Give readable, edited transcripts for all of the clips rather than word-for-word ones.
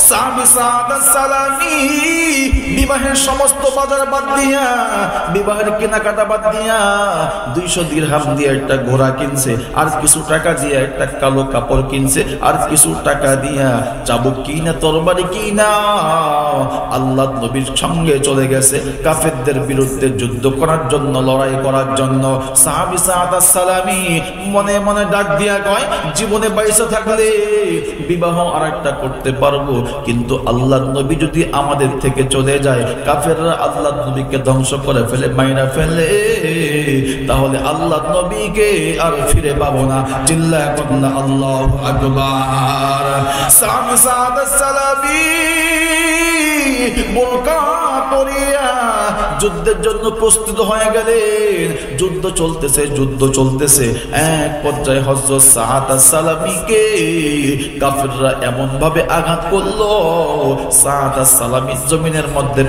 সাহাবী সাদ সালামি বিবাহের সমস্ত বাজার বাদ দিয়া, বিবাহের কেনাকাটা বাদ দিয়া 200 দিরহাম দিয়ে একটা ঘোড়া কিনছে, আর কিছু টাকা দিয়ে একটা কালো কাপড় কিনছে, আর কিছু টাকা দিয়া চাবুক কিনা তরবারি কিনা আল্লাহর নবীর সঙ্গে চলে গেছে কাফেরদের বিরুদ্ধে যুদ্ধ করার জন্য, লড়াই করার জন্য। সাহাবী সাদ সালামি মনে মনে ডাক দিয়া কয়, জীবনে বাইসে থাকলে বিবাহ আরেকটা করতে পারবো, কিন্তু আল্লাহর নবী যদি আমাদের থেকে চলে যায়, কাফেররা আল্লাহর নবীকে ধ্বংস করে ফেলে, মাইরা ফেলে, তাহলে আল্লাহর নবীকে আর ফিরে পাবো না। চিল্লায় বলেন আল্লাহু আকবার। সাহাবী সাদ সালামি বোরকা পরিয়া যুদ্ধের জন্য প্রস্তুত হয়ে গেলেন। যুদ্ধ চলতেছে, এক পর্যায়ে হযরত সাদ সালামীকে কাফেররা এমন ভাবে আঘাত করলো, সাদ সালামী জমিনের মধ্যে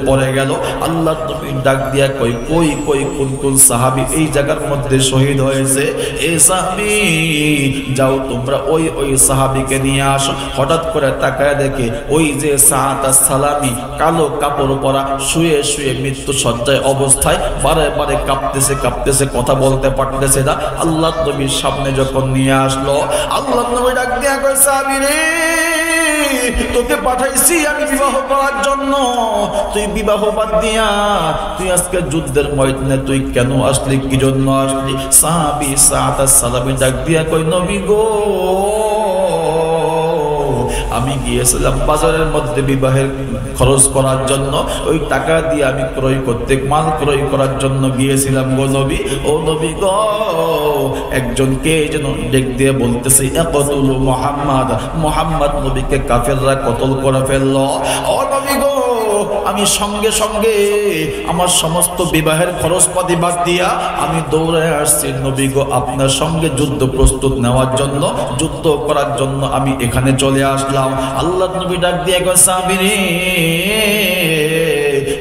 পড়ে গেল। আল্লাহর নবী ডাক দিয়া কই, কোন সাহাবী এই জায়গার মধ্যে শহীদ হয়েছে? এই সাহাবী যাও তোমরা ওই সাহাবীকে নিয়ে আসো। হঠাৎ করে তাকায় দেখে ওই যে সাদ সালামী কালো কাপড় পরা শুয়ে মৃত্যু সজ্জায় অবস্থায় বারে কাঁপতেছে, কথা বলতে পারতেছে না। আল্লাহর নবীর সামনে যখন নিয়ে আসলো, আল্লাহর নবী ডাক দিয়া কই, সাহাবী রে, তোকে পাঠাইছি আমি বিবাহ করার জন্য, তুই বিবাহ বাদ দিয়া তুই আজকে যুদ্ধের ময়দানে তুই কেন আসলি, কি জন্য আসলি? সাহাবী সাদ সালামী ডাক দিয়া কই, নবী গো, আমি গিয়েছিলাম বাজারের মধ্যে বিবাহের খরচ করার জন্য, ওই টাকা দিয়ে আমি মাল ক্রয় করার জন্য গিয়েছিলাম গো নবী। ও নবী গো, একজনকে যেন ডেক দিয়ে বলতেছে, ইয়াকতুলু মুহাম্মদ নবীকে কাফেররা কতল করে ফেললো। ও নবী গো, আমি সঙ্গে আমার সমস্ত বিবাহের খরচপাতি বাদ দিয়া আমি দৌড়ে আসছি নবী গো, আপনার সঙ্গে যুদ্ধ প্রস্তুত নেওয়ার জন্য, যুদ্ধ করার জন্য আমি এখানে চলে আসলাম। আল্লাহর নবী ডাক দিয়ে কয়, সাহাবী রে,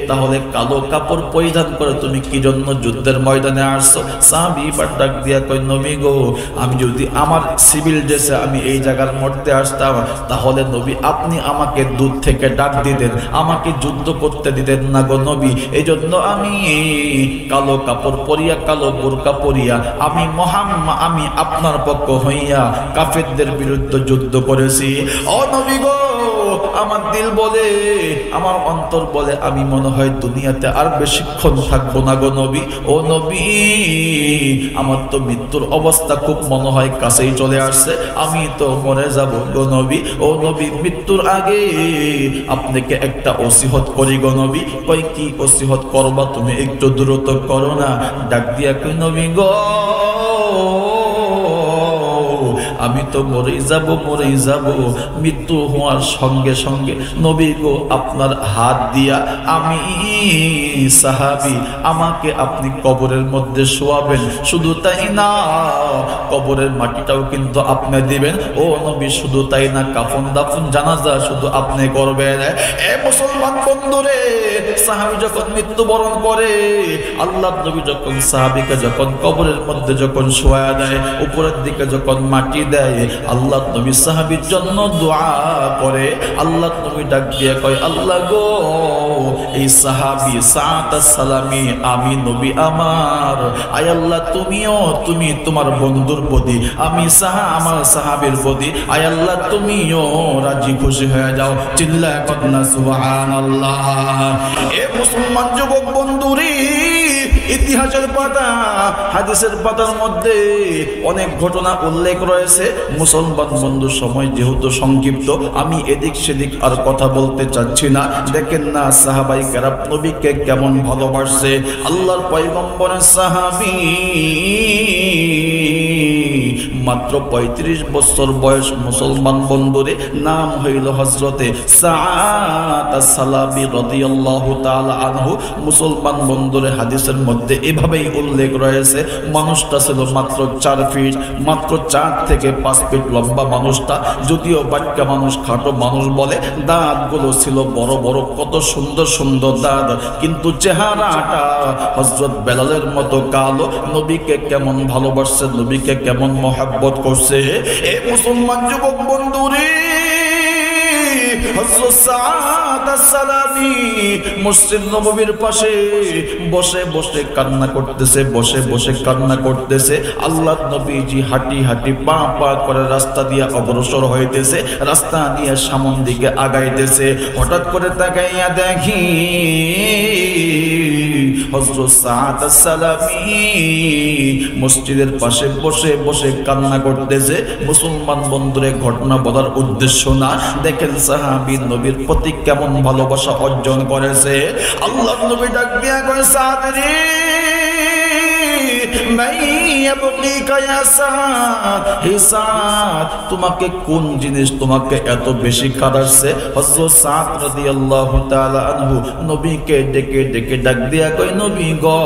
তাহলে কালো কাপড় পরিধান করে তুমি কি জন্য যুদ্ধের ময়দানে আসছো? সাহাবী ডাক দিয়া কই, নবী গো, আমি যদি আমার সিভিল ড্রেসে আমি এই জায়গার মধ্যে আসতাম, তাহলে নবী আপনি আমাকে দূর থেকে ডাক দিতেন, আমাকে যুদ্ধ করতে দিতেন না গো নবী। এই জন্য আমি কালো কাপড় পরিয়া, কালো বোরকা পরিয়া আমি আপনার পক্ষ হইয়া কাফেরদের বিরুদ্ধে যুদ্ধ করেছি। ও নবী গো, আমার দিল বলে, আমার অন্তর বলে, আমি মনে হয় দুনিয়াতে আর বেশিক্ষণ থাকবো না গো নবী। ও নবী, আমার তো মৃত্যুর অবস্থা খুব মনে হয় কাছেই চলে আসছে, আমি তো মরে যাব গো নবী। ও নবী, মৃত্যুর আগে আপনাকে একটা ওসিহত করি গো নবী। কই, কি ওসিহত করবা তুমি? একটু দ্রুত করো না। ডাক দিয়া কই, নবী গো, আমি তো মরেই যাব, মৃত্যু হওয়ার সঙ্গে নবী গো, আপনার হাত দিয়া আমি সাহাবী, আমাকে আপনি কবরের মধ্যে শোয়াবেন। শুধু তাই না, কবরের মাটিটাও কিন্তু আপনি দিবেন। ও নবী, শুধু তাই না, কাফন দাফন জানাজা শুধু আপনি করবেন। এ মুসলমান বন্ধুরে, সাহাবী যখন মৃত্যুবরণ করে, আল্লাহর নবী যখন সাহাবীকে যখন কবরের মধ্যে যখন শোয়া দেয়, উপরের দিকে যখন মাটি দেয়, আল্লাহর নবী সাহাবীর জন্য দোয়া করে। আল্লাহর নবী ডাক দিয়ে কয়, আল্লাহ গো, এই সাহাবী সাদ সালামী আমি নবী আমার, আয় আল্লাহ তুমি তোমার বন্ধুর প্রতি, আমি আমার সাহাবীর প্রতি, আয় আল্লাহ তুমিও রাজি খুশি হয়ে যাও। চিল্লায় কন্যা সুবহানাল্লাহ। এ মুসলমান যুবক বন্ধুরে, ইতিহাসের পাতা, হাদিসের পাতার মধ্যে অনেক ঘটনা উল্লেখ রয়েছে। মুসলমান বন্ধু, সময় যেহেতু সংক্ষিপ্ত, আমি এদিক সেদিক আর কথা বলতে চাচ্ছি না। দেখেন না সাহাবায়ে কেরাম নবীকে কেমন ভালোবাসছে। আল্লাহর পয়গম্বরের সাহাবী, মাত্র 35 বছর বয়স মুসলমান বন্ধুরে, নাম হইল হযরতে সাদ সালামী রাদিয়াল্লাহু তাআলা আনহু। মুসলমান বন্ধুরে, হাদিসের মধ্যে এভাবেই উল্লেখ রয়েছে, মানুষটা ছিল মাত্র 4 ফিট, মাত্র 4 থেকে 5 ফিট লম্বা মানুষটা। যদিও বাচ্চা মানুষ, খাটো মানুষ বলে, দাঁতগুলো ছিল বড় বড়, কত সুন্দর সুন্দর দাঁত, কিন্তু চেহারাটা হযরত বেলালের মতো কালো। নবীকে কেমন ভালোবাসছে, নবীকে কেমন মহব্বত করছে। এ মুসলমান যুবক বন্ধুরে, হযরত সাদ আস-সালামি মসজিদ নববীর পাশে বসে বসে কান্না করতেছে, বসে বসে কান্না করতেছে। আল্লাহর নবীজি হাঁটি হাঁটি পা পা করে রাস্তা দিয়ে অগ্রসর হইতেছে, রাস্তা দিয়ে সামন দিকে আগাইতেছে। হঠাৎ করে তাকাইয়া দেখি হযরত সাদ আস-সালামি মসজিদের পাশে বসে বসে কান্না করতেছে। মুসলমান বন্ধুরে ঘটনা বলার উদ্দেশ্য না, দেখেন সাহাবী নবীর প্রতি কেমন ভালোবাসা অর্জন করেছে। আল্লাহর নবী ডাক দিয়া কয়, সাদ রে তোমাকে কোন জিনিস তোমাকে এত বেশি কাঁদাচ্ছে? হযরত সাদ রাদিয়াল্লাহু তাআলা আনহু নবীকে ডেকে ডেকে ডাক দিয়া কয়, নবী গো,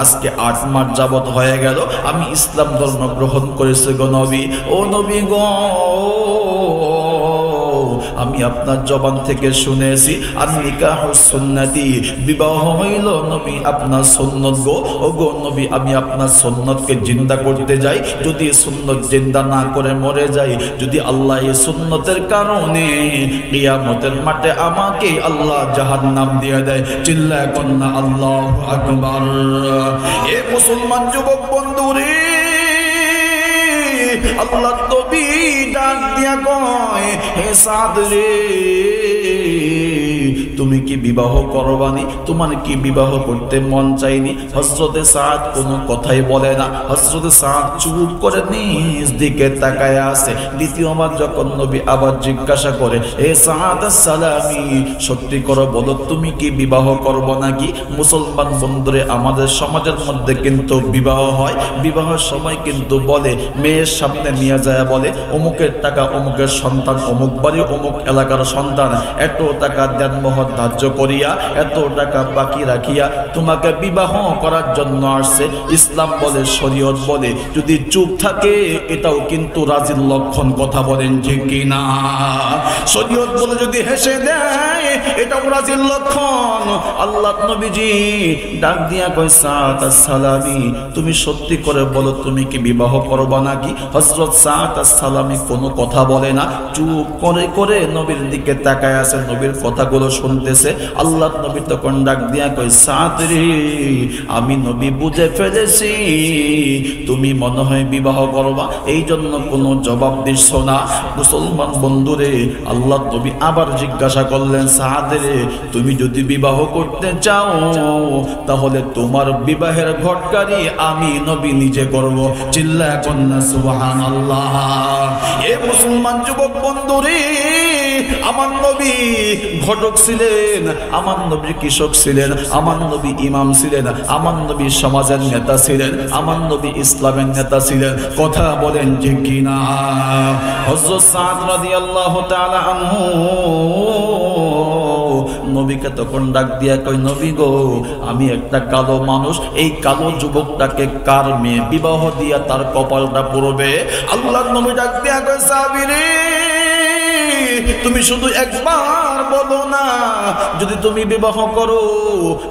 আজকে 8 মাস যাবত হয়ে গেল আমি ইসলাম ধর্ম গ্রহণ করেছি গো নবী। ও নবী গো, আমি আপনার জবান থেকে শুনেছি আর নিকাহুস সুন্নতি, বিবাহ হইল নবী আপনার সুন্নত গো। ও গো নবী, আমি আপনার সুন্নতকে জিন্দা করতে যাই, যদি সুন্নত জিন্দা না করে মরে যাই, যদি আল্লাহ এই সুন্নতের কারণে কিয়ামতের মাঠে আমাকে আল্লাহ জাহান্নাম দিয়ে দেয়, চিল্লায় কন্যা আল্লাহু আকবার। এ মুসলমান যুবক বন্ধুরে, আল্লাহ নবী ডাক দিয়া কয়, হে সাদ রে, তুমি কি বিবাহ করবানি? তোমার কি বিবাহ করতে মন চাইনি? হযরতে সাদ কোনো কথাই বলে না। হযরতে সাদ চুপ করে নিজ দিকে তাকায় আছে। দ্বিতীয়বার যখন নবী আবার জিজ্ঞাসা করে, হে সাদ আস-সালামি, সত্যি করে বলো, তুমি কি বিবাহ করবে নাকি? মুসলমান বন্ধুরে, আমাদের সমাজের মধ্যে কিন্তু বিবাহ হয়, বিবাহের সময় কিন্তু বলে, মেয়ের সামনে নিয়ে যায় বলে, অমুকের টাকা অমুকের সন্তান, অমুক বাড়ি অমুক এলাকার সন্তান, এত টাকা দেন মোহর ধার্য করিয়া, এত টাকা বাকি রাখিয়া তোমাকে বিবাহ করার জন্য আসছে। ইসলাম বলে, শরীয়ত বলে, যদি চুপ থাকে এটাও কিন্তু রাজির লক্ষণ। কথা বলেন ঠিক কি না? শরীয়ত বলে যদি হেসে দেয় এটাও রাজির লক্ষণ। আল্লাহ নবীজি ডাক দিয়া কয়, সাদ আস-সালামি, তুমি সত্যি করে বলো, তুমি কি বিবাহ করবা নাকি? হযরত সাদ আস-সালামি কোনো কথা বলে না, চুপ করে করে নবীর দিকে তাকায় আছে, নবীর কথাগুলো শুনতেছে। আল্লাহ নবী তখন ডাক দিয়া কয়, সাদ রে, আমি নবী বুঝে ফেলেছি তুমি মনে হয় বিবাহ করবা, এই জন্য কোনো জবাব দিচ্ছ না। মুসলমান বন্ধুরে, আল্লাহ নবী আবার জিজ্ঞাসা করলেন, সাদ রে, তুমি যদি বিবাহ করতে চাও তাহলে তোমার বিবাহের ঘটকারি আমি নবী নিজে করব। চিল্লায় কন্যা সুবহানাল্লাহ। এ মুসলমান যুবক বন্ধুরে, আমার নবী ঘটক ছিলেন, আমার নবী কৃষক ছিলেন, আমার নবী ইমাম ছিলেন, আমার নবী সমাজের নেতা ছিলেন, আমার নবী ইসলামের নেতা ছিলেন। কথা বলেন যে কিনা? হযরত সাদ রাদিয়াল্লাহু তাআলা আনহু নবীকে তখন ডাক দিয়া কয়, নবী গো, আমি একটা কালো মানুষ, এই কালো যুবকটাকে কার মেয়ে বিবাহ দিয়া তার কপালটা পড়বে? আল্লাহর নবী ডাক দিয়া কয়, সাহাবী রে, তুমি শুধু একবার বলো না, যদি তুমি বিবাহ করো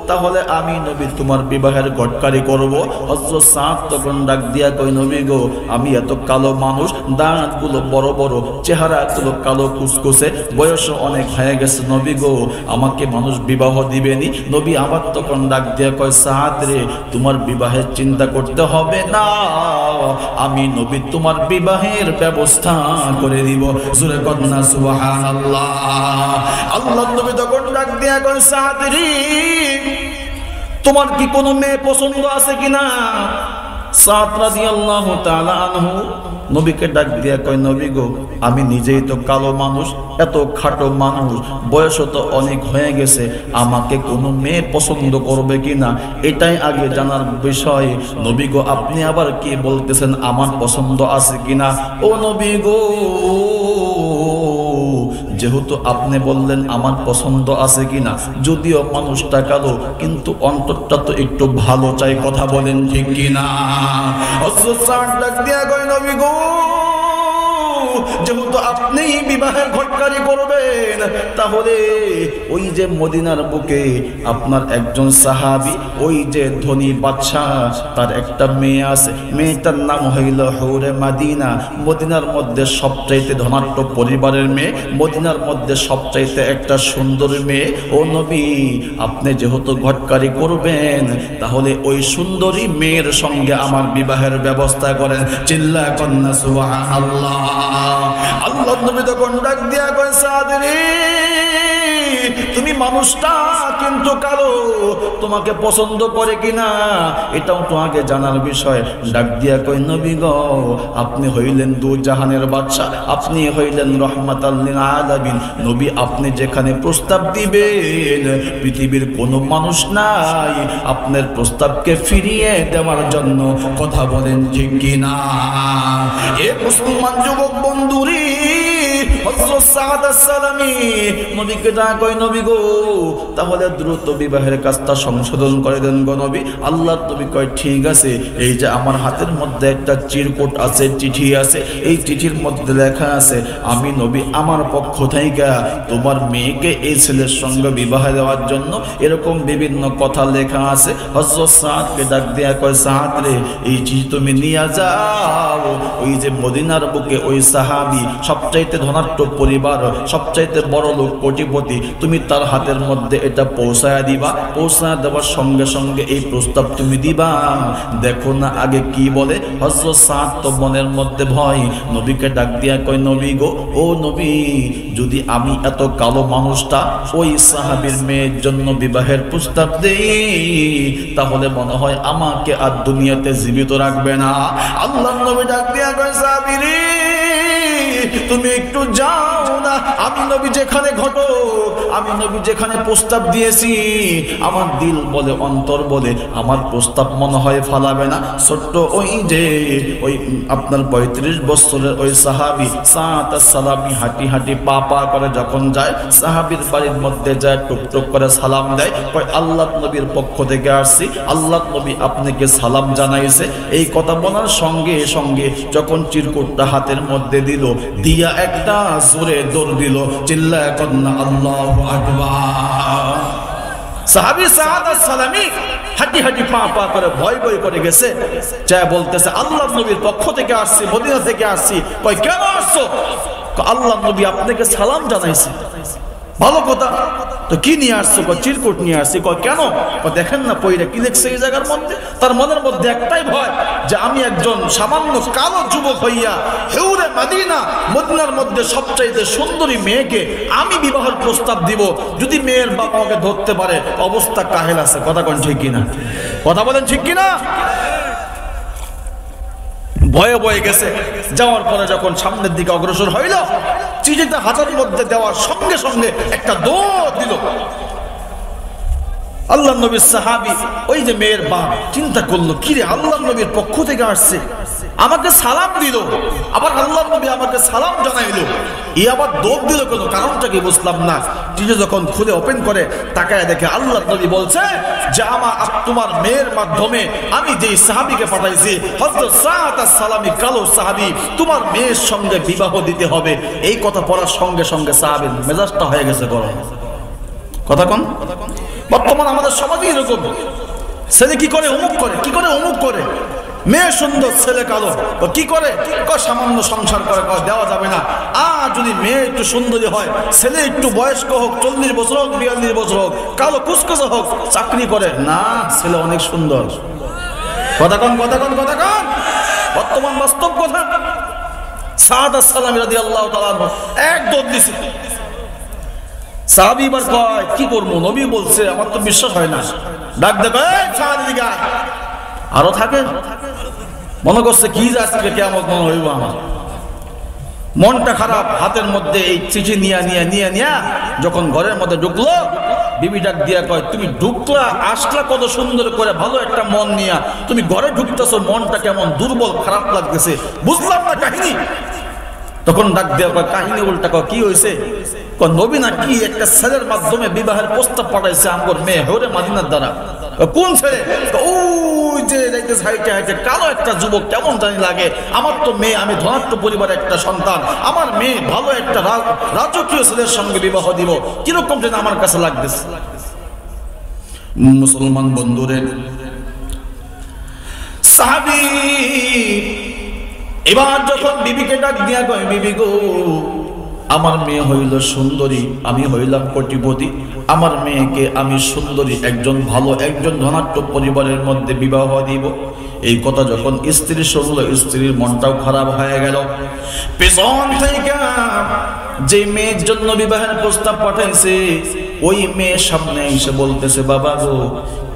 তাহলে আমি নবী তোমার বিবাহের ঘটকারি করব। হযরত সাদ তখন ডাক দিয়া কয়, নবী গো, আমি এত কালো মানুষ, দাঁতগুলো বড় বড়, চেহারাগুলো কালো কুচকুচে, বয়স অনেক হয়ে গেছে, নবী গো, আমাকে মানুষ বিবাহ দিবেনি? নবী আবার তখন ডাক দিয়া কয়, সাদ রে, তোমার বিবাহের চিন্তা করতে হবে না, আমি নবী তোমার বিবাহের ব্যবস্থা করে দিব। জোরে কন্যা সুবহানাল্লাহ। আল্লাহর নবী তখন ডাক দিয়া কয়, সাদ রে, তোমার কি কোনো মেয়ে পছন্দ আছে কিনা? সাদ রাদিয়াল্লাহু তাআলা আনহু নবীকে ডাক দিয়া কয়, নবী গো, আমি নিজেই তো কালো মানুষ, এত খাটো মানুষ, বয়স তো অনেক হয়ে গেছে, আমাকে কোনো মেয়ে পছন্দ করবে কিনা এটাই আগে জানার বিষয়। নবী গো, আপনি আবার কি বলতেছেন আমার পছন্দ আছে কিনা? ও নবী গো, যেহেতু আপনি বললেন আমার পছন্দ আছে কিনা, যদিও মানুষটা কালো কিন্তু অন্তরটা তো একটু ভালো চাই। কথা বলেন ঠিক কিনা? হযরত সাদ ডাক দিয়া কয়, নবী গো, যেহেতু আপনি বিবাহের ঘটকারি করবেন, তাহলে ওই যে মদিনার বুকে আপনার একজন সাহাবী, ওই যে ধনী বাদশাহ, তার একটা মেয়ে আছে, মেয়েটার নাম হইল হুরে মদিনা। মদিনার মধ্যে সবচাইতে ধনাঢ্য পরিবারের মেয়ে, মদিনার মধ্যে সবচাইতে একটা সুন্দর মেয়ে। ও নবী, আপনি যেহেতু ঘটকারি করবেন, তাহলে ওই সুন্দরী মেয়ের সঙ্গে আমার বিবাহের ব্যবস্থা করেন। চিল্লা কন্যা সুবহানাল্লাহ। আল্লাহ নবী তখন ডাক দিয়া কয়, সাদ রে, তুমি মানুষটা কিন্তু কালো, তোমাকে পছন্দ করে কিনা এটাও তো আগে জানার বিষয়। ডাক দিয়া কয়, নবী গো, আপনি হইলেন দু জাহানের বাদশাহ, আপনি হইলেন রহমাতাল লিল আলামিন। নবী, আপনি যেখানে প্রস্তাব দিবেন, পৃথিবীর কোনো মানুষ নাই আপনার প্রস্তাবকে ফিরিয়ে দেওয়ার জন্য। কথা বলেন ঠিক কিনা? এ মুসলমান যুবক বন্ধুরি, হযরত সাদ আস-সালামী নবীকে ডাকয়, নবী গো, তাহলে দ্রুত বিবাহের কাজটা সংশোধন করে দেন গো নবী। আল্লাহর নবী কয়, ঠিক আছে, এই যে আমার হাতের মধ্যে একটা চিরকুট আছে, চিঠি আছে, এই চিঠির মধ্যে লেখা আছে আমি নবী আমার পক্ষ থেকে তোমার মেয়েকে এই ছেলের সঙ্গে বিবাহ দেওয়ার জন্য এরকম বিভিন্ন কথা লেখা আছে। হযরত সাদকে ডাক দিয়া কয়, সাদ রে, এই চিঠি তুমি নিয়ে যাও, ওই যে মদিনার বুকে ওই সাহাবী, সবচাইতে ধনাঢ্য পরিবার, সবচাইতে বড় লোক, কোটিপতি, তুমি তার হাতের মধ্যে এটা পৌঁছায় দিবা। পৌঁছায় দেওয়ার সঙ্গে সঙ্গে এই প্রস্তাব তুমি দিবা। দেখো না আগে কি বলে। হযরত সাদ তো মনের মধ্যে ভয়, নবীকে ডাক দিয়া কয়, নবী গো, ও নবী, যদি আমি এত কালো মানুষটা ওই সাহাবীর মেয়ের জন্য বিবাহের প্রস্তাব দেই, তাহলে মনে হয় আমাকে আর দুনিয়াতে জীবিত রাখবে না। আল্লাহর নবী ডাক দিয়া কয়, সাহাবী রে, তুমি একটু যাও না, আমি নবী যেখানে ঘটক, আমি নবী যেখানে প্রস্তাব দিয়েছি, আমার দিল বলে, অন্তর বলে, আমার প্রস্তাব মনে হয় ফালাবে না। ছোট্ট ওই যে ওই আপনার 35 বছরের ওই সাহাবী সাদ আস-সালামী হাঁটি হাঁটি পা পা করে যখন যায়, সাহাবীর বাড়ির মধ্যে যায়, টুকটুক করে সালাম দেয়, কয়, আল্লাহর নবীর পক্ষ থেকে আসছি, আল্লাহর নবী আপনাকে সালাম জানাইছে। এই কথা বলার সঙ্গে সঙ্গে যখন চিরকুটটা হাতের মধ্যে দিল, দিয়া একটা জোরে দৌড় দিল। চিল্লায়া কন্যা আল্লাহু আকবার। সাহাবী সাদ আস-সালামী হাঁটি হাঁটি পা পা করে ভয় ভয় করে গেছে, যা বলতেছে, আল্লাহর নবীর পক্ষ থেকে আসছি, মদিনা থেকে আসছি। কয়, কেন আসছো? আল্লাহর নবী আপনাকে সালাম জানাইছে। ভালো কথা, তো কি নিয়ে আসছো? চিরকুট নিয়ে আসছি। কয়, কেন? দেখেন না পয়রা কি লিখছে এই জায়গার মধ্যে। তার মনের মধ্যে একটাই ভয়, যে আমি একজন সামান্য কালো যুবক হইয়া হেউরে মদিনা, মদিনার মধ্যে সবচাইতে সুন্দরী মেয়েকে আমি বিবাহের প্রস্তাব দিব, যদি মেয়ের বাবা আমাকে ধরতে পারে, অবস্থা কাহেল আছে। কথা কোন ঠিক কিনা? কথা বলেন ঠিক কিনা? ভয়ে ভয়ে গেছে। যাওয়ার পরে যখন সামনের দিকে অগ্রসর হইল, চিঠিটা হাতের মধ্যে দেওয়ার সঙ্গে সঙ্গে একটা দৌড় দিল। আল্লাহর নবীর সাহাবী ওই যে মেয়ের বাপ চিন্তা করলো, কিরে, আল্লাহর নবীর পক্ষ থেকে আসছে, আমাকে সালাম দিল, আবার আল্লাহর নবী আমাকে সালাম জানাইলো, ই আবার দৌড় দিল কেন? কারণটা কি বুঝলাম না। চিঠি যখন খুলে ওপেন করে তাকায় দেখে আল্লাহর নবী বলছে যে তোমার মেয়ের মাধ্যমে আমি যেই সাহাবীকে পাঠাইছি, হযরত সাদ আস-সালামী কালো সাহাবী, তোমার মেয়ের সঙ্গে বিবাহ দিতে হবে। এই কথা পড়ার সঙ্গে সঙ্গে সাহাবীর মেজাজটা হয়ে গেছে গরম। কথা কোন? বর্তমান আমাদের সমাজে এরকম, ছেলে কি করে অমুক করে, কি করে অমুক করে, মেয়ে সুন্দর ছেলে কালো, কি করে? সামান্য সংসার করে, দেওয়া যাবে না। আর যদি মেয়ে একটু সুন্দরী হয়, ছেলে একটু বয়স্ক হোক, 40 বছর হোক, 42 বছর হোক, কালো কুচকুচে হোক, চাকরি করে না, ছেলে অনেক সুন্দর। কথা কন, কথা কন, কথা কন। বর্তমান বাস্তব কথা। সাদ আস-সালামী রাদিয়াল্লাহু তাআলা এক দৌড় দিছে। সাহাবী এবার কয়, কি করবো? নবী বলছে, আমার তো বিশ্বাস হয় না। ডাক দেবে, আরো থাকে, মনে করছে কি যাচ্ছে কিয়ামত মনে হইব আমার। মনটা খারাপ, হাতের মধ্যে এই চিঠি নিয়া যখন ঘরের মধ্যে ঢুকলো, বিবি ডাক দিয়া কয়, তুমি ঢুকলা, আসলা কত সুন্দর করে, ভালো একটা মন নিয়া, তুমি ঘরে ঢুকতেছো, মনটা কেমন দুর্বল, খারাপ লাগতেছে, বুঝলাম না কাহিনী। তখন ডাক দেওয়া কয়, কাহিনী উল্টা। কয়, কি হয়েছে? কয়, নবী নাকি একটা ছেলের মাধ্যমে বিবাহের প্রস্তাব পাঠাইছে আমার মেয়ে হেউরে মদিনার দ্বারা। কোন ছেলে? ওই যে হাইটে হাইটে কালো একটা যুবক, কেমন জানি লাগে। আমার তো মেয়ে, আমি ধনাঢ্য পরিবারের একটা সন্তান, আমার মেয়ে ভালো একটা রাজকীয় ছেলের সঙ্গে বিবাহ দিব, কিরকম যেন আমার কাছে লাগতেছে। মুসলমান বন্ধুরে, সাহাবী এবার যখন বিবিকে ডাক দিয়া কয়, বিবি গো, আমার মেয়ে হইল সুন্দরী, আমি হইলাম কোটিপতি, আমার মেয়েকে আমি সুন্দরী একজন ভালো একজন ধনাঢ্য পরিবারের মধ্যে বিবাহ দিব। এই কথা যখন স্ত্রী শুনলো, স্ত্রীর মনটাও খারাপ হয়ে গেল। পেছন থেকে যে মেয়ের জন্য বিবাহের প্রস্তাব পাঠাইছে, ওই মেয়ের সামনে এসে বলতেছে, বাবা গো,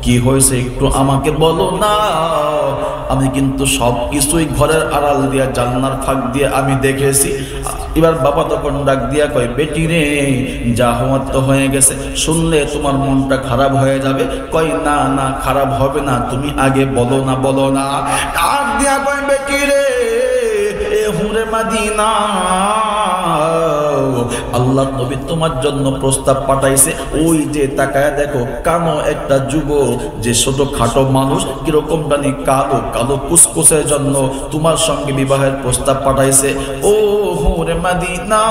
কি হয়েছে একটু আমাকে বলো না, আমি কিন্তু সবকিছুই ঘরের আড়াল দিয়া জানলার ফাঁক দিয়ে আমি দেখেছি। এবার বাবা তখন ডাক দিয়া কয়, বেটি রে, যা হওয়ার তো হয়ে গেছে, শুনলে তোমার মনটা খারাপ হয়ে যাবে। কয় না না, খারাপ হবে না, তুমি আগে বলো না, বলো না। ডাক দিয়া কয়, বেটি রে, এ হুরে মাদিনা, আল্লাহ নবী তোমার জন্য প্রস্তাব পাঠাইছে। ওই যে তাকায় দেখো, কানো একটা যুবক, যে ছোট খাটো মানুষ, কিরকম জানি কালো কালো কুসকুসের জন্য তোমার সঙ্গে বিবাহের প্রস্তাব পাঠাইছে। ও হুরে মাদিনা,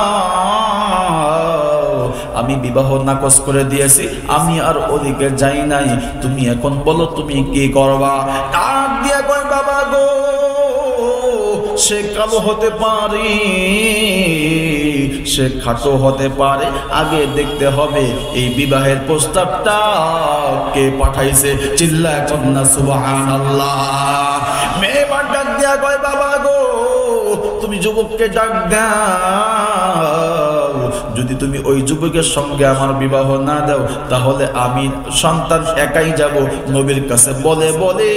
আমি বিবাহ নাকচ করে দিয়েছি, আমি আর ওদিকে যাই নাই, তুমি এখন বলো তুমি কি করবা। ডাক দিয়া কয়, বাবা গো, সে কালো হতে পারে, সে খাটো হতে পারে, আগে দেখতে হবে এই বিবাহের প্রস্তাবটা কে পাঠাইছে। চিল্লায় কন্যা সুবহানাল্লাহ। মেয়ে ডাক দিয়া কয়, বাবা গো, তুমি যুবককে ডাক দাও, যদি তুমি ওই যুবকের সঙ্গে আমার বিবাহ না দাও, তাহলে আমি সন্তান একাই যাব নবীর কাছে, বলে বলে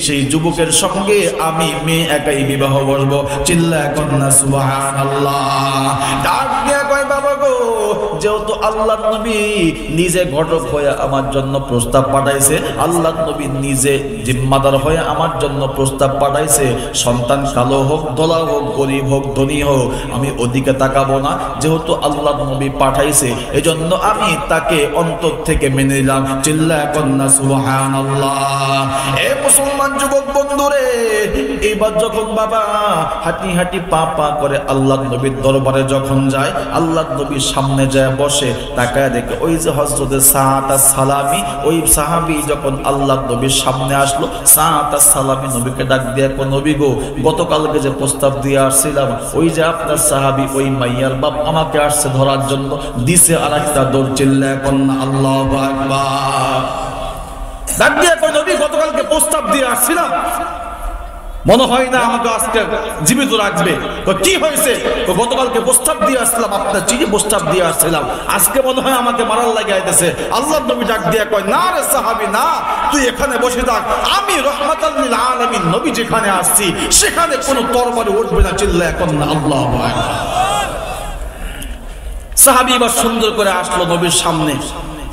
সেই যুবকের সঙ্গে আমি মেয়ে একাই বিবাহ বসবো। চিল্লায় কন্যা সুবহানাল্লাহ। ডাক দিয়া কয়, বাবা গো, যেহেতু আল্লাহ নবী নিজে ঘটক হয়ে আমার জন্য প্রস্তাব পাঠাইছে, আল্লাহ নবী নিজে জিম্মাদার হয়ে আমার জন্য প্রস্তাব পাঠাইছে, সন্তান কালো হোক, দলা হোক, গরিব হোক, ধনী হোক, আমি ওদিকে তাকাবো না। যেহেতু আল্লাহ নবী পাঠাইছে, এজন্য আমি তাকে অন্তর থেকে মেনে নিলাম। চিল্লায় কন্যা সুবহানাল্লাহ। এ মুসলমান যুবক বন্ধুরে, এইবার যখন বাবা হাঁটি হাঁটি পা পা করে আল্লাহ নবীর দরবারে যখন যায়, আল্লাহ নবীর সামনে যায় বসে, তাকায় দেখে ওই যে হযরতে সাআদ আস-সালামি, ওই সাহাবী যখন আল্লাহ নবীর সামনে আসলো, সাআদ আস-সালামি নবীকে ডাক দিয়ে কয়, নবী গো, গতকালকে যে প্রস্তাব দিয়ে আসছিলাম, ওই যে আপনার সাহাবী, ওই মাইয়ার বাপ আমাকে আসছে ধরার জন্য, দিছে আরেকটা দৌড়। চিল্লায় কন্যা আল্লাহু আকবার। ডাক দিয়ে কয়, নবী, গতকালকে প্রস্তাব দিয়ে আসছিলাম, মনে হয় না আমাকে আজকে জীবিত রাখবে। কি হয়েছে? গতকালকে প্রস্তাব দিয়ে আসছিলাম, আপনার চিঠি প্রস্তাব দিয়ে আসছিলাম, আজকে মনে হয় আমাকে মারার লাগে আইতেছে। আল্লাহ নবী ডাক দিয়ে কয়, না রে সাহাবী, না, তুই এখানে বসে থাক, আমি রাহমাতাল লিল আলামিন নবী যেখানে আসছি সেখানে কোনো তরবারি উঠবে না। চিল্লায় কন্যা আল্লাহু আকবার। সাহাবী এবার সুন্দর করে আসলো নবীর সামনে,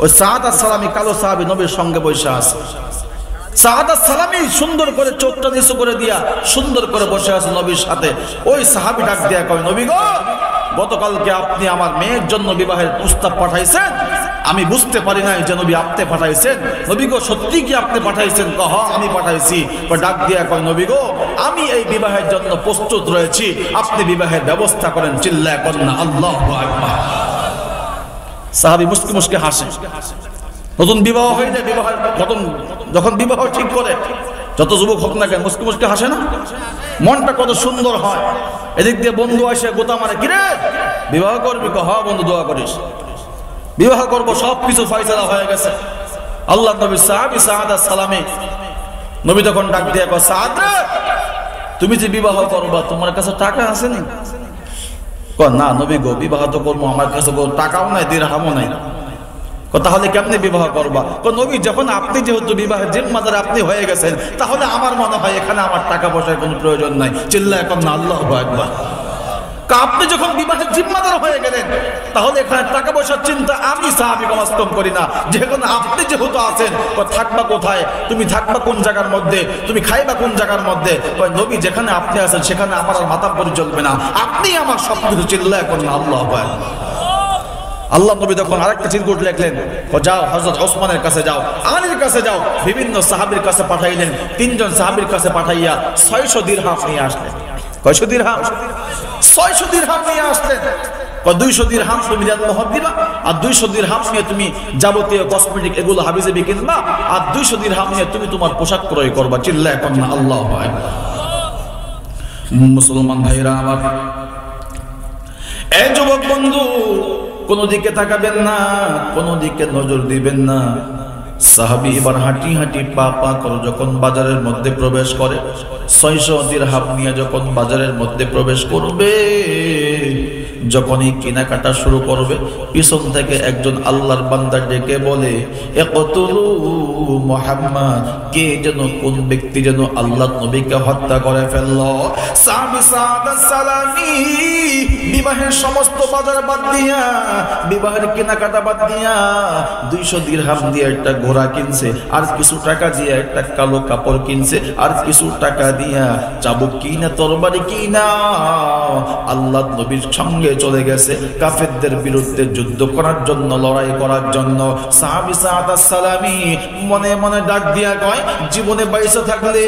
ওই সাআদ আস-সালামি কালো সাহাবী নবীর সঙ্গে বসে আছে। সাআদ আস-সালামি সুন্দর করে চোখটা নিচু করে দিয়া সুন্দর করে বসে আছে নবীর সাথে। ওই সাহাবী ডাক দিয়া কয়, নবী গো, গতকালকে আপনি আমার মেয়ের জন্য বিবাহের প্রস্তাব পাঠাইছেন, আমি বুঝতে পারি নাই যে নবী আপনি পাঠাইছেন। নবী গো, সত্যি কি আপনি পাঠাইছেন? হ্যাঁ, আমি পাঠাইছি। ডাক দিয়া কয়, নবী গো, আমি এই বিবাহের জন্য প্রস্তুত রয়েছি, আপনি বিবাহের ব্যবস্থা করেন। চিল্লায় কন্যা আল্লাহু আকবার। সাহাবী মুস্কি মুস্কি হাসে। নতুন বিবাহ হয়ে যায়, বিবাহের প্রথম যখন বিবাহ ঠিক করে, যত যুবক হোক না কেন, মুস্কি মুস্কি হাসে না? মনটা কত সুন্দর হয়। এদিক দিয়ে বন্ধু আসে গোতা মারে, কিরে বিবাহ করবি? হ্যাঁ বন্ধু, দোয়া করিস, বিবাহ করবো, সব কিছু ফয়সালা হয়ে গেছে। আল্লাহ নবী সাহাবী সাআদ আস-সালামি নবী তখন ডাক দিয়ে কয়, সাআদ রে, তুমি যে বিবাহ করবা, তোমার কাছে টাকা আছে নি? কয়, না নবী গো, বিবাহ তো করবো, আমার কাছে টাকাও নাই, দিরহামও নাই। তাহলে কেমনে বিবাহ করবা? নবী, যখন আপনি যেহেতু বিবাহের জিম্মাদার আপনি হয়ে গেছেন, তাহলে আমার মনে হয় এখানে আমার টাকা পয়সার কোনো প্রয়োজন নাই। চিল্লায় কন্যা আল্লাহু আকবার। আপনি যখন বিবাহের জিম্মাদার হয়ে গেলেন, তাহলে এখানে টাকা পয়সার চিন্তা আমি সাহাবী কম করি না। যেখানে আপনি যেহেতু আছেন, থাকবা কোথায়, তুমি থাকবা কোন জায়গার মধ্যে, তুমি খাইবা কোন জায়গার মধ্যে? নবী, যেখানে আপনি আছেন সেখানে আমার আর মাথা পরি চলবে না, আপনি আমার সবকিছু। চিল্লায় কন্যা আল্লাহু আকবার। আল্লাহ নবী তখন আরেকটা চিরকুট লিখলেন, যাও হযরত ওসমানের কাছে যাও, আলীর কাছে যাও, বিভিন্ন সাহাবীর কাছে পাঠাইলেন। 3 জন সাহাবীর কাছে পাঠাইয়া 600 দিরহাম নিয়ে আসলেন। কয়শো দিরহাম? 600 দিরহাম নিয়ে আসলেন। 200 দিরহাম তুমি মোহর দিবা, আর 200 দিরহাম নিয়ে তুমি যাবতীয় কসমেটিক এগুলো হাবিজাবি কিনবা, আর 200 দিরহাম নিয়ে তুমি তোমার পোশাক ক্রয় করবা। চিল্লায় এখন না আল্লাহু আকবার। মুসলমান ভাইরা আমার, এই যুবক বন্ধু, কোন দিকে তাকাবেন না, কোন দিকে নজর দিবেন না। সাহাবী এবার হাঁটি হাঁটি পা পা করে যখন বাজারের মধ্যে প্রবেশ করে, 600 দিরহাম নিয়ে যখন বাজারের মধ্যে প্রবেশ করবে, যখনই কেনাকাটা শুরু করবে, পিছন থেকে একজন আল্লাহর বান্দা ডেকে বলে, ইকতুলু মুহাম্মদ, কে যেন, কোন ব্যক্তি যেন আল্লাহর নবীকে হত্যা করে ফেলল। সাহাবী সাদ সালামি বিবাহের সমস্ত বাজার বাদ দিয়া, বিবাহের কেনাকাটা বাদ দিয়া 200 দিরহাম দিয়ে একটা ঘোড়া কিনছে, আর কিছু টাকা দিয়ে একটা কালো কাপড় কিনছে, আর কিছু টাকা দিয়া চাবুক কিনা তরবারি কিনা আল্লাহর নবীর সঙ্গে চলে গেছে কাফেরদের বিরুদ্ধে যুদ্ধ করার জন্য, লড়াই করার জন্য। সাহাবী সাদ সালামি মনে মনে ডাক দিয়া কয়, জীবনে বাইসা থাকলে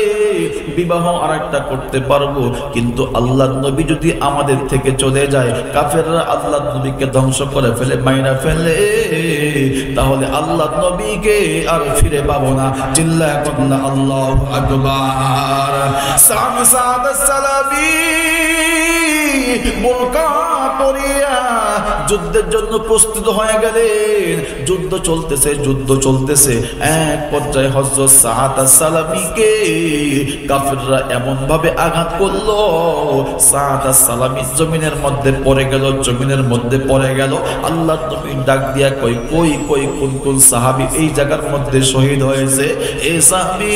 বিবাহ আরেকটা করতে পারবো, কিন্তু আল্লাহর নবী যদি আমাদের থেকে চলে যায়, কাফেররা আল্লাহর নবীকে ধ্বংস করে ফেলে, মাইরা ফেলে, তাহলে আল্লাহর নবীকে আর ফিরে পাবো না। চিল্লায় বলনা আল্লাহু আকবার। সাহাবী সাদ সালামি বোরকা পরিয়া যুদ্ধের জন্য প্রস্তুত হয়ে গেলেন। যুদ্ধ চলতেছে, এক পর্যায়ে হযরত সাদ সালামীকে কাফেররা এমন ভাবে আঘাত করলো, সাদ সালামী জমিনের মধ্যে পড়ে গেল। আল্লাহর নবী ডাক দিয়া কই, কোন সাহাবী এই জায়গার মধ্যে শহীদ হয়েছে? এই সাহাবী,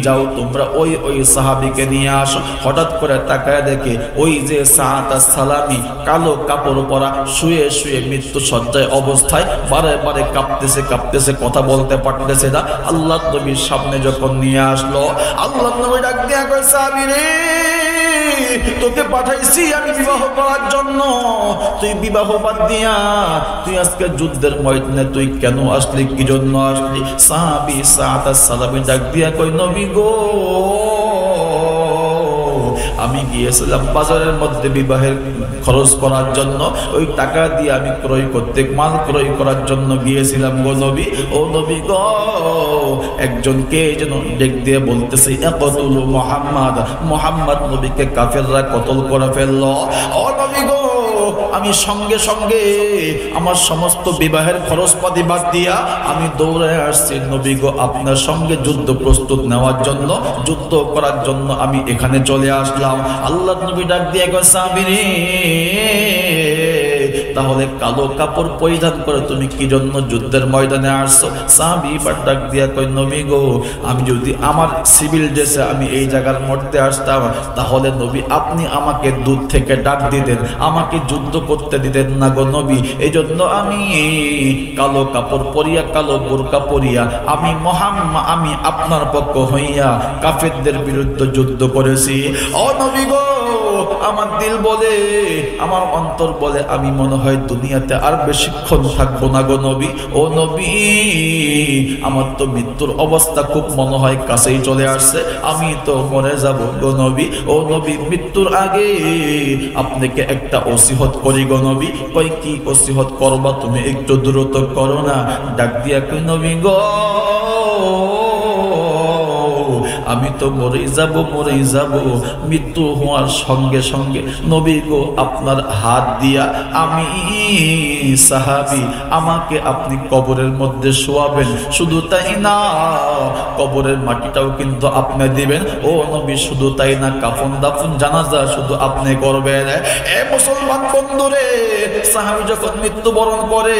যাও তোমরা ওই সাহাবীকে নিয়ে আসো। হঠাৎ করে তাকায় দেখে ওই যে সাদ সালামী কালো কাপড় পরা শুয়ে মৃত্যু সজ্জায় অবস্থায় বারে কাঁপতেছে, কথা বলতে পারতেছে না। আল্লাহর নবীর সামনে যখন নিয়ে আসলো, আল্লাহর নবী ডাক দিয়া কয়, সাহাবী রে, তোকে পাঠাইছি আমি বিবাহ করার জন্য, তুই বিবাহ বাদ দিয়া তুই আজকে যুদ্ধের ময়দানে তুই কেন আসলি, কি জন্য আসলি? সাহাবী সাদ সালামী ডাক দিয়া কয়, নবী গো, আমি গিয়েছিলাম বাজারের মধ্যে বিবাহের খরচ করার জন্য, ওই টাকা দিয়ে আমি মাল ক্রয় করার জন্য গিয়েছিলাম গো নবী। ও নবী গো, একজনকে যেন ডেক দিয়ে বলতেছে, ইকতুলু মুহাম্মদ নবীকে কাফেররা কতল করে ফেললো। ও নবী গো, আমি সঙ্গে আমার সমস্ত বিবাহের খরচপাতি বাদ দিয়া আমি দৌড়ে আসছি নবী গো, আপনার সঙ্গে যুদ্ধ প্রস্তুত নেওয়ার জন্য, যুদ্ধ করার জন্য আমি এখানে চলে আসলাম। আল্লাহর নবী ডাক দিয়ে কয়, সাহাবী রে, তাহলে কালো কাপড় পরিধান করে তুমি কি জন্য যুদ্ধের ময়দানে আসছো? সাহাবী ডাক দিয়া কয়, নবী গো, আমি যদি আমার সিভিল ড্রেসে আমি এই জায়গার মধ্যে আসতাম, তাহলে নবী আপনি আমাকে দূর থেকে ডাক দিতেন, আমাকে যুদ্ধ করতে দিতেন না গো নবী। এই জন্য আমি কালো কাপড় পরিয়া, কালো বোরকা পরিয়া আমি আপনার পক্ষ হইয়া কাফেরদের বিরুদ্ধে যুদ্ধ করেছি। ও নবী গো, আমার দিল বলে, আমার অন্তর বলে, আমি মনে হয় দুনিয়াতে আর বেশিক্ষণ থাকবো না গো নবী। ও নবী, আমার তো মৃত্যুর অবস্থা খুব মনে হয় কাছেই চলে আসছে, আমি তো মরে যাব গো নবী। ও নবী, মৃত্যুর আগে আপনাকে একটা ওসিয়ত করি গো নবী। কই, কি ওসিয়ত করবা তুমি? একটু দ্রুত করো না। ডাক দিয়া কই, নবী গো, আমি তো মরেই যাব, মৃত্যু হওয়ার সঙ্গে নবী গো, আপনার হাত দিয়া আমি সাহাবী, আমাকে আপনি কবরের মধ্যে শোয়াবেন। শুধু তাই না, কবরের মাটিটাও কিন্তু আপনি দিবেন। ও নবী, শুধু তাই না, কাফন দাফন জানাজা শুধু আপনি করবেন। এ মুসলমান বন্ধুরে, সাহাবী যখন মৃত্যুবরণ করে,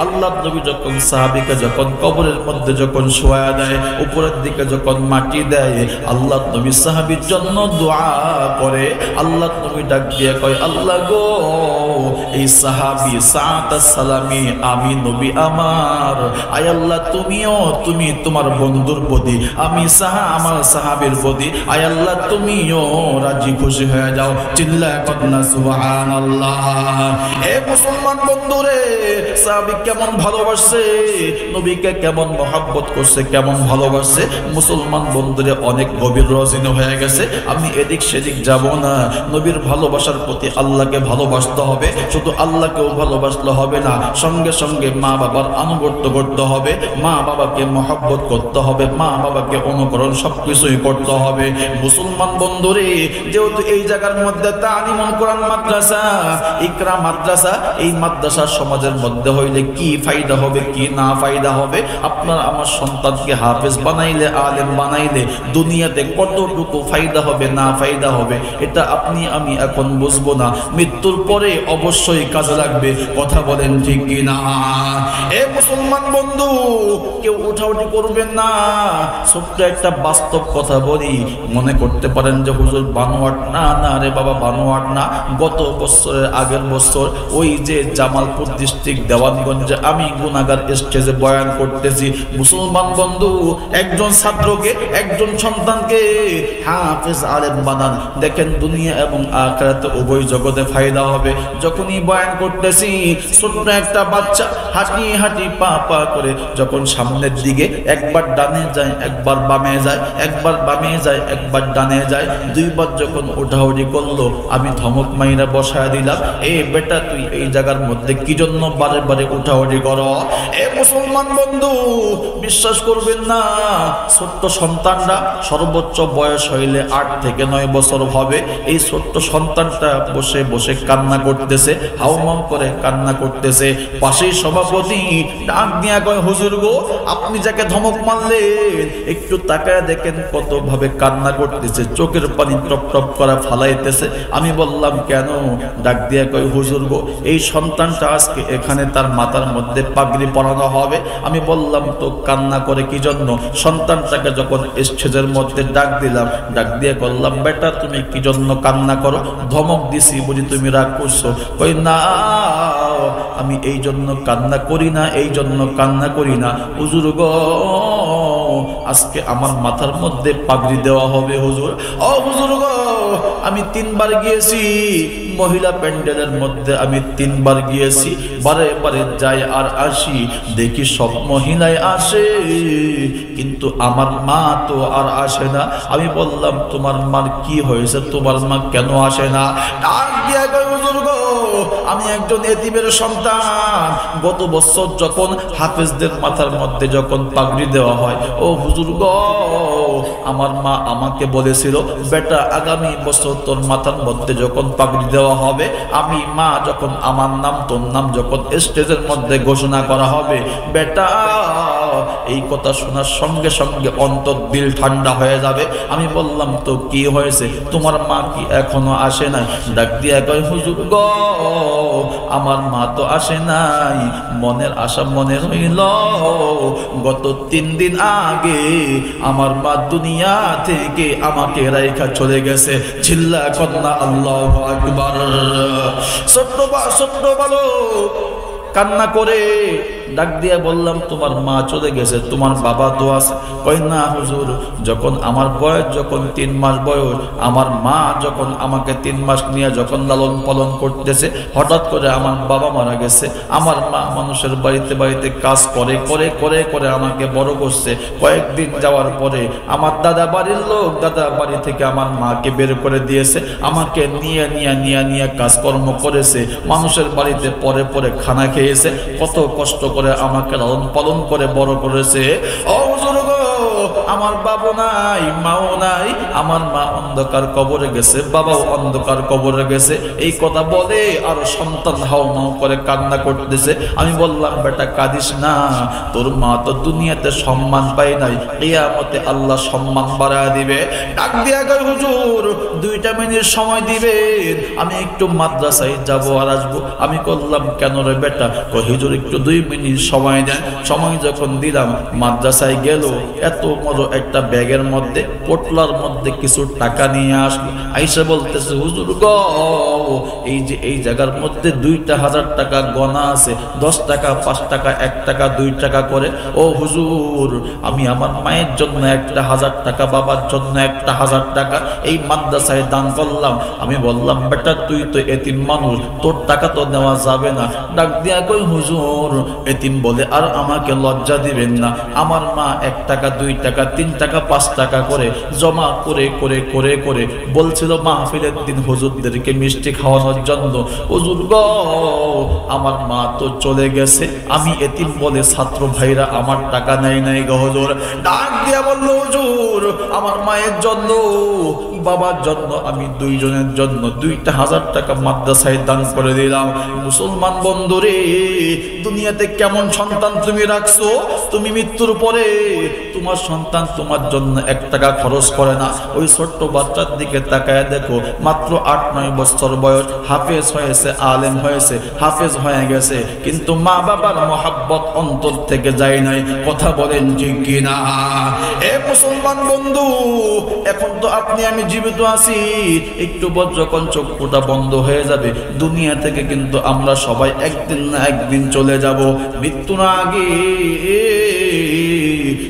আল্লাহর নবী যখন সাহাবীকে যখন কবরের মধ্যে যখন শোয়া দেয়, উপরের দিকে যখন মাটি দেয়, দেয়, আল্লাহ নবী সাহাবীর জন্য দোয়া করে। আল্লাহ নবী ডাক দিয়ে কয়, আল্লাহ গো, এই সাহাবী সাআদ সালামি আমি নবী আমার, আয় আল্লাহ তুমি তোমার বন্ধুর প্রতি, আমি আমার সাহাবীর প্রতি আয় আল্লাহ তুমিও রাজি খুশি হয়ে যাও। চিল্লায় কন্যা সুবহানাল্লাহ। এ মুসলমান বন্ধুরে, সাহাবী কেমন ভালোবাসে নবীকে, কেমন মহব্বত করছে, কেমন ভালোবাসে। মুসলমান বন্ধুরে অনেক গভীর রজনী হয়ে গেছে, আমি এদিক সেদিক যাব না। নবীর ভালোবাসার প্রতি আল্লাহকে ভালোবাসতে হবে, শুধু আল্লাহকেও ভালোবাসলে হবে না, সঙ্গে সঙ্গে মা বাবার আনুগত্য করতে হবে, মা বাবাকে মহব্বত করতে হবে, মা বাবাকে অনুকরণ সবকিছুই করতে হবে। মুসলমান বন্ধুরে, যেহেতু এই জায়গার মধ্যে তালিমুল কোরআন মাদ্রাসা, ইকরা মাদ্রাসা, এই মাদ্রাসা সমাজের মধ্যে হইলে কি ফায়দা হবে, কি না ফায়দা হবে। আপনার আমার সন্তানকে হাফেজ বানাইলে, আলেম বানাইলে দুনিয়াতে কতটুকু ফায়দা হবে, না ফায়দা হবে, এটা আপনি আমি এখন বুঝবো না, মৃত্যুর পরে অবশ্যই কাজে লাগবে। কথা বলেন ঠিক কি না? এ মুসলমান বন্ধু, কেউ উঠাউঠি করবেন না। ছোট্ট একটা বাস্তব কথা বলি, মনে করতে পারেন যে হুজুর বানোয়াট। না না রে বাবা, বানোয়াট না। গত বছরের আগের বছর ওই যে জামালপুর ডিস্ট্রিক্ট দেওয়ানগঞ্জে আমি গুনাহগার স্টেজে বয়ান করতেছি। মুসলমান বন্ধু, একজন ছাত্রকে, একজন সন্তানকে হাফেজ আলেম বানান, দেখেন দুনিয়া এবং আখিরাতে উভয় জগতে ফায়দা হবে। যখনই বয়ান করতেছি, ছোট্ট একটা বাচ্চা হাঁটি হাঁটি পা পা করে যখন সামনের দিকে একবার ডানে যায়, একবার বামে যায়, একবার বামে যায়, একবার ডানে যায়, দুইবার যখন ওঠাউঠি করলো, আমি ধমক মাইরা বসায় দিলাম, এ বেটা তুই এই জায়গার মধ্যে কি জন্য বারে বারে উঠাউঠি করো? এ মুসলমান বন্ধু, বিশ্বাস করবেন না, ছোট্ট সন্তানরা সর্বোচ্চ বয়স হইলে 8 থেকে 9 বছর হবে। এই ছোট্ট সন্তানটা বসে বসে কান্না করতেছে, হাউমাউ করে কান্না করতেছে। পাশেই সভাপতি ডাক দিয়া কয়, হুজুর গো, আপনি যাকে ধমক মারলেন একটু তাকায় দেখেন কত ভাবে কান্না করতেছে, চোখের পানি টপ টপ করা ফালাইতেছে। আমি বললাম কেন? ডাক দিয়া কয়, হুজুর গো, এই সন্তানটা আজকে এখানে তার মাথার মধ্যে পাগড়ি পরানো হবে। আমি বললাম তো কান্না করে কি জন্য? সন্তানটাকে যখন স্টেজের মধ্যে ডাক দিলাম, ডাক দিয়ে বললাম, বেটা তুমি কি জন্য কান্না করো? ধমক দিছি বুঝি তুমি রাগ করছো? কই না, আমি এই জন্য কান্না করি না, এই জন্য কান্না করি না হুজুর গো, আজকে আমার মাথার মধ্যে পাগড়ি দেওয়া হবে হুজুর। ও হুজুর গো, আমি 3 বার গিয়েছি মহিলা প্যান্ডেলের মধ্যে, আমি 3 বার গিয়েছি, বারে বারে যাই আর আসি, দেখি সব মহিলাই আসে, কিন্তু আমার মা তো আর আসে না। আমি বললাম তোমার মার কি হয়েছে, তোমার মা কেন আসে না? ডাক দিয়া কয়, হুজুর গো, আমি একজন এতিমের সন্তান। গত বছর যখন হাফেজদের মাথার মধ্যে যখন পাগড়ি দেওয়া হয়, ও হুজুর গো, আমার মা আমাকে বলেছিল, বেটা আগামী বছর তোর মাথার মধ্যে যখন পাগড়ি দেওয়া হবে, আমি মা যখন আমার নাম তোর নাম যখন স্টেজের মধ্যে ঘোষণা করা হবে, বেটা এই কথা শোনার সঙ্গে সঙ্গে অন্তর দিল ঠান্ডা হয়ে যাবে। আমি বললাম তো কি হয়েছে, তোমার মা কি এখনো আসে নাই? ডাক দিয়া কয়, হুজুর গো, আমার মা তো আসে নাই, মনের আশা মনে রইল। গত 3 দিন আগে আমার মা দুনিয়া থেকে আমাকে রাইখা চলে গেছে। চিল্লা কন্যা আল্লাহু আকবার। ছোট্ট ভালো কান্না করে ডাক দিয়ে বললাম, তোমার মা চলে গেছে, তোমার বাবা তো আছে? কই না হুজুর, যখন আমার বয়স যখন 3 মাস বয়স, আমার মা যখন আমাকে 3 মাস নিয়ে যখন লালন পালন করতেছে, হঠাৎ করে আমার বাবা মারা গেছে। আমার মা মানুষের বাড়িতে বাড়িতে কাজ করে করে করে করে আমাকে বড় করছে। কয়েকদিন যাওয়ার পরে আমার দাদা বাড়ির লোক, দাদা বাড়ি থেকে আমার মাকে বের করে দিয়েছে, আমাকে নিয়ে কাজকর্ম করেছে, মানুষের বাড়িতে পরে পরে খানা খেয়েছে, কত কষ্ট করে আমাকে লালন পালন করে বড় করেছে। ও হুজুর গো, আমার বাবা নাই, মাও নাই, আমার মা অন্ধকার কবরে গেছে, বাবাও অন্ধকার কবরে গেছে। এই কথা বলে আর সন্তান হাউমাউ করে কান্না করতেছে। আমি বললাম, বেটা কাঁদিস না, তোর মা তো দুনিয়াতে সম্মান পায় নাই, কিয়ামতে আল্লাহ সম্মান বাড়ায় দিবে। ডাক দিয়া কয়, হুজুর 2টা মিনিট সময় দিবেন, আমি একটু মাদ্রাসায় যাব আর আসবো। আমি বললাম কেন রে বেটা? কয় হুজুর একটু 2 মিনিট সময় দেন। সময় যখন দিলাম, মাদ্রাসায় গেল, এত বড় একটা ব্যাগের মধ্যে পোটলার মধ্যে কিছু টাকা নিয়ে আসলো। আইসা বলতেছে, হুজুর গো, এই যে এই জায়গার মধ্যে 2,000 টাকা গনা আছে, 10 টাকা, 5 টাকা, 1 টাকা, 2 টাকা করে। ও হুজুর, আমি আমার মায়ের জন্য 1,000 টাকা, বাবার জন্য 1,000 টাকা এই মাদ্রাসায় দান করলাম। আমি বললাম, বেটা তুই তো এতিম মানুষ, তোর টাকা তো নেওয়া যাবে না। ডাক দিয়া কই, হুজুর এতিম বলে আর আমাকে লজ্জা দিবেন না। আমার মা 1 টাকা, 2 টাকা, 3 টাকা, 5 টাকা করে জমা করে করে করে করে বলছিল মাহফিলের দিন হুজুরদেরকে মিষ্টি খাওয়ানোর জন্য। হুজুর গো, আমার মা তো চলে গেছে, আমি এতিম বলে ছাত্র ভাইরা আমার টাকা নেয় নাই গো হুজুর। ডাক দিয়া বলল, হুজুর আমার মায়ের জন্য, বাবার জন্য, আমি দুইজনের জন্য 2,000 টাকা মাদ্রাসায় দান করে দিলাম। মুসলমান বন্ধুরে, দুনিয়াতে কেমন সন্তান তুমি রাখছো? তুমি মৃত্যুর পরে তোমার সন্তান তোমার জন্য 1 টাকা খরচ করে না। ওই ছোট্ট বাচ্চার দিকে তাকায় দেখো, মাত্র 8-9 বছর বয়স, হাফেজ হয়েছে, আলেম হয়েছে, হাফেজ হয়ে গেছে, কিন্তু মা বাবার মহাব্বত অন্তর থেকে যায় নাই। কথা বলেন ঠিক কিনা? এ মুসলমান বন্ধু, এখন তো আপনি আমি জীবিত আছি, একটু পর যখন চক্ষুটা বন্ধ হয়ে যাবে দুনিয়া থেকে, কিন্তু আমরা সবাই একদিন না একদিন চলে যাব। মৃত্যুর আগে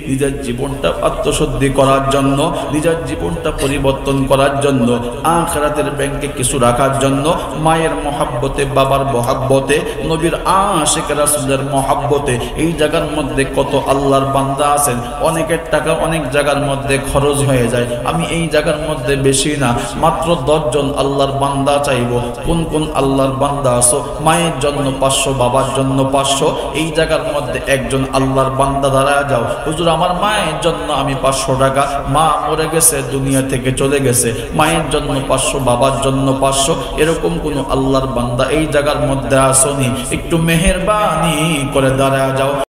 নিজের জীবনটা আত্মশুদ্ধি করার জন্য, নিজের জীবনটা পরিবর্তন করার জন্য, আখিরাতের ব্যাংকে কিছু রাখার জন্য, মায়ের মহাব্বতে, বাবার মহাব্বতে, নবীর আশিক রাসূলের মহাব্বতে, এই জায়গার মধ্যে কত আল্লাহর বান্দা আছেন, অনেকের টাকা অনেক জায়গার মধ্যে খরচ হয়ে যায়। আমি এই জায়গার মধ্যে বেশি না, মাত্র 10 জন আল্লাহর বান্দা চাইবো। কোন কোন আল্লাহর বান্দা আছো? মায়ের জন্য 500, বাবার জন্য 500, এই জায়গার মধ্যে একজন আল্লাহর বান্দা দাঁড়ায় যাও, হুজুর আমার মায়ের জন্য আমি 500 টাকা, মা মরে গেছে, দুনিয়া থেকে চলে গেছে, মায়ের জন্য 500, বাবার জন্য 500, এরকম কোন আল্লাহর বান্দা এই জায়গার মধ্যে আসনি? একটু মেহেরবানি করে দাঁড়ায় যাও।